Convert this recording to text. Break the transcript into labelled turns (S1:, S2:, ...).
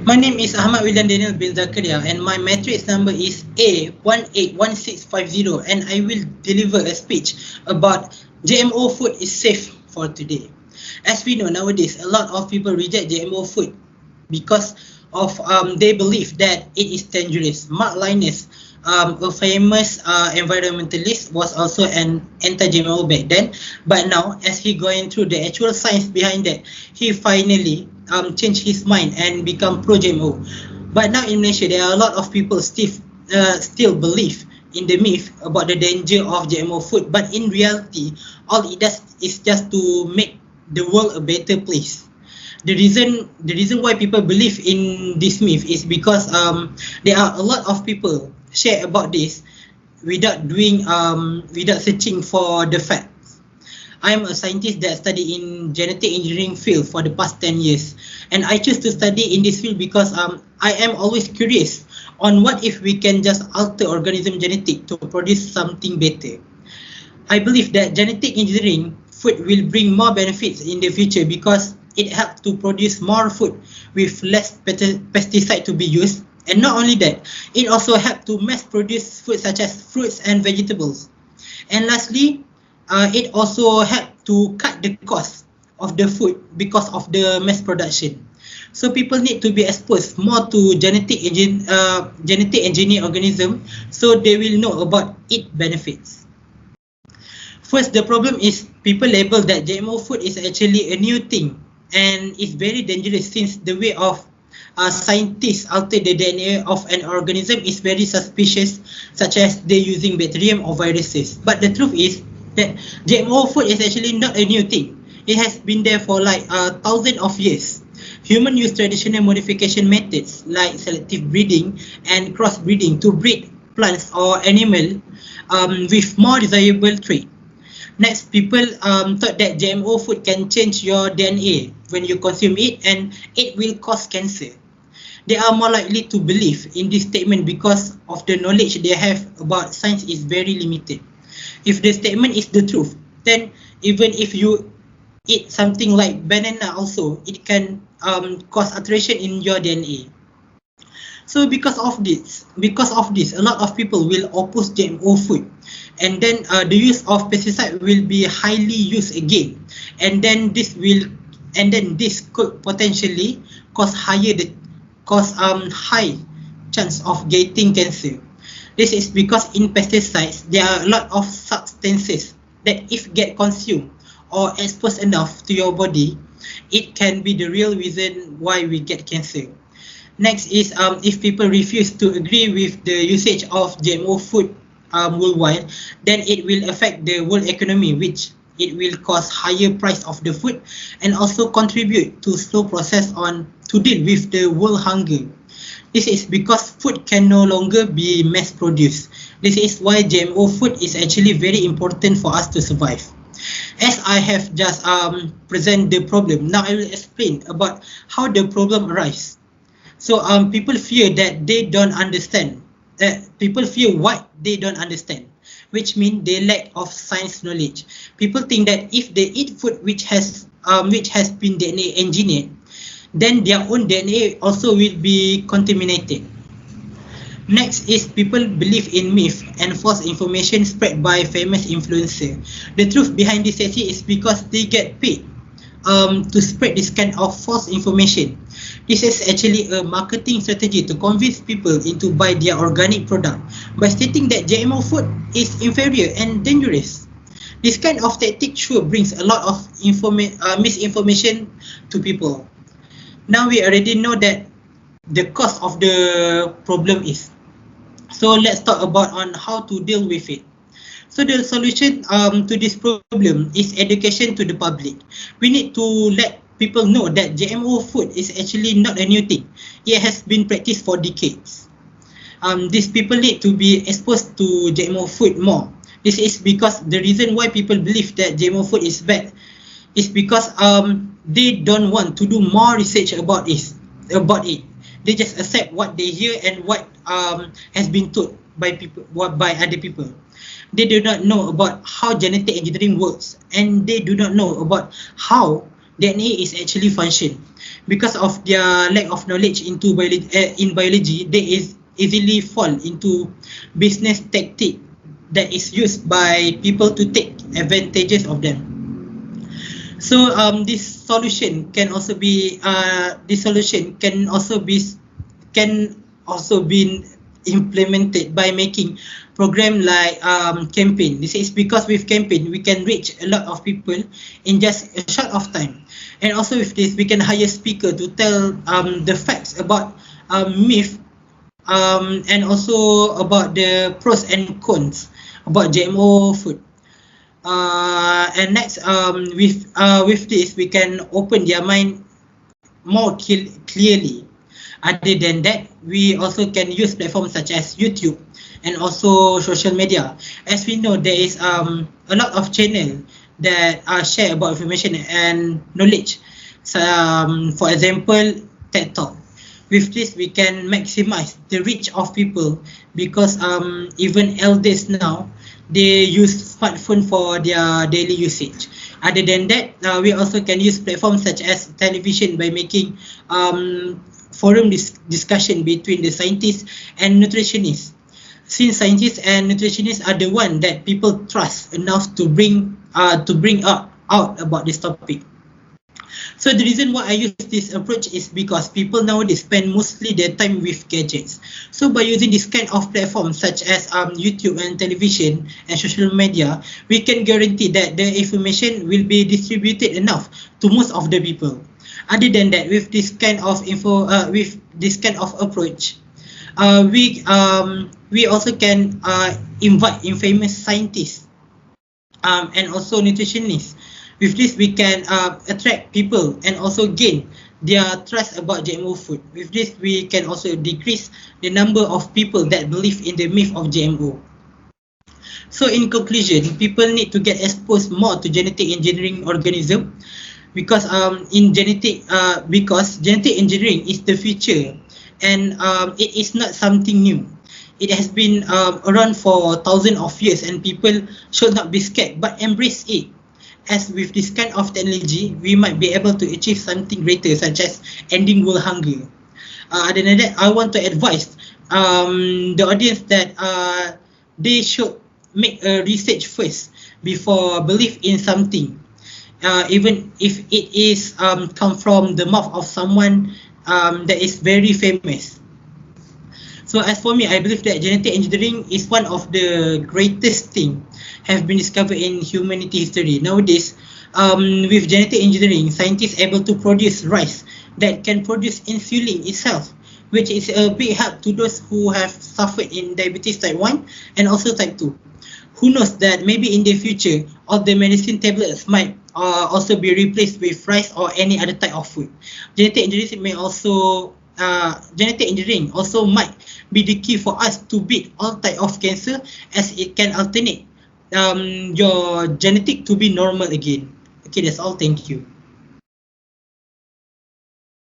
S1: My name is Ahmad William Daniel bin Zakaria and my matrix number is A181650 and I will deliver a speech about GMO food is safe for today. As we know nowadays, a lot of people reject GMO food because of they believe that it is dangerous. Mark Linus, a famous environmentalist, was also an anti-GMO back then, but now as he going through the actual science behind that, he finally changed his mind and become pro-GMO. But now in Malaysia, there are a lot of people still believe in the myth about the danger of GMO food, but in reality, all it does is just to make the world a better place. The reason why people believe in this myth is because there are a lot of people share about this without searching for the facts. I'm a scientist that study in genetic engineering field for the past 10 years, and I choose to study in this field because I am always curious on what if we can just alter organism genetic to produce something better. I believe that genetic engineering food will bring more benefits in the future because it helps to produce more food with less pesticide to be used. And not only that, it also helps to mass produce food such as fruits and vegetables. And lastly, it also helps to cut the cost of the food because of the mass production. So people need to be exposed more to genetic engineered organism so they will know about its benefits. First, the problem is people label that GMO food is actually a new thing and it's very dangerous since the way of scientists alter the DNA of an organism is very suspicious, such as they using bacterium or viruses. But the truth is that GMO food is actually not a new thing. It has been there for like thousands of years. Humans use traditional modification methods like selective breeding and crossbreeding to breed plants or animals with more desirable traits. Next, people thought that GMO food can change your DNA when you consume it and it will cause cancer. They are more likely to believe in this statement because of the knowledge they have about science is very limited. If the statement is the truth, then even if you eat something like banana also, it can cause alteration in your DNA. So because of this, a lot of people will oppose GMO food, and then the use of pesticide will be highly used again, and then this could potentially cause high chance of getting cancer. This is because in pesticides there are a lot of substances that if get consumed or exposed enough to your body, it can be the real reason why we get cancer. Next is if people refuse to agree with the usage of GMO food worldwide, then it will affect the world economy, which it will cause higher price of the food and also contribute to slow process on to deal with the world hunger. This is because food can no longer be mass produced. This is why GMO food is actually very important for us to survive. As I have just present the problem, now I will explain about how the problem arises. So people fear that they don't understand. People fear what they don't understand, which means they lack of science knowledge. People think that if they eat food which has been DNA engineered, then their own DNA also will be contaminated. Next is people believe in myth and false information spread by famous influencer. The truth behind this actually is because they get paid to spread this kind of false information. This is actually a marketing strategy to convince people into buy their organic product by stating that GMO food is inferior and dangerous. This kind of tactic sure brings a lot of misinformation to people. Now we already know that the cause of the problem is. So let's talk about on how to deal with it. So the solution to this problem is education to the public. We need to let people know that GMO food is actually not a new thing. It has been practiced for decades. These people need to be exposed to GMO food more. This is because the reason why people believe that GMO food is bad is because they don't want to do more research about it. They just accept what they hear and what has been told by other people. They do not know about how genetic engineering works, and they do not know about how DNA is actually function. Because of their lack of knowledge in biology, they easily fall into business tactic that is used by people to take advantages of them. So this solution can also be implemented by making program like campaign. This is because with campaign we can reach a lot of people in just a short of time, and also with this we can hire speaker to tell the facts about myth, and also about the pros and cons about GMO food. And next, with this we can open their mind more clearly. Other than that, we also can use platforms such as YouTube and also social media. As we know, there is a lot of channel that share about information and knowledge. So, for example, TED Talk. With this, we can maximize the reach of people, because even elders now, they use smartphone for their daily usage. Other than that, we also can use platforms such as television by making forum discussion between the scientists and nutritionists. Since scientists and nutritionists are the one that people trust enough to bring out about this topic. So the reason why I use this approach is because people nowadays spend mostly their time with gadgets. So by using this kind of platform such as YouTube and television and social media, we can guarantee that the information will be distributed enough to most of the people. Other than that, with this kind of approach, we also can invite infamous scientists and also nutritionists. With this, we can attract people and also gain their trust about GMO food. With this, we can also decrease the number of people that believe in the myth of GMO. So in conclusion, people need to get exposed more to genetic engineering organism, because genetic engineering is the future, and it is not something new. It has been around for thousands of years, and people should not be scared but embrace it. As with this kind of technology, we might be able to achieve something greater, such as ending world hunger. Other than that, I want to advise the audience that they should make a research first before believe in something, even if it is come from the mouth of someone that is very famous. So as for me, I believe that genetic engineering is one of the greatest thing have been discovered in humanity history. Nowadays, with genetic engineering, scientists able to produce rice that can produce insulin itself, which is a big help to those who have suffered in diabetes type 1 and also type 2. Who knows that maybe in the future, all the medicine tablets might also be replaced with rice or any other type of food. Genetic engineering also might be the key for us to beat all type of cancer, as it can alternate your genetic to be normal again. Okay, that's all. Thank you.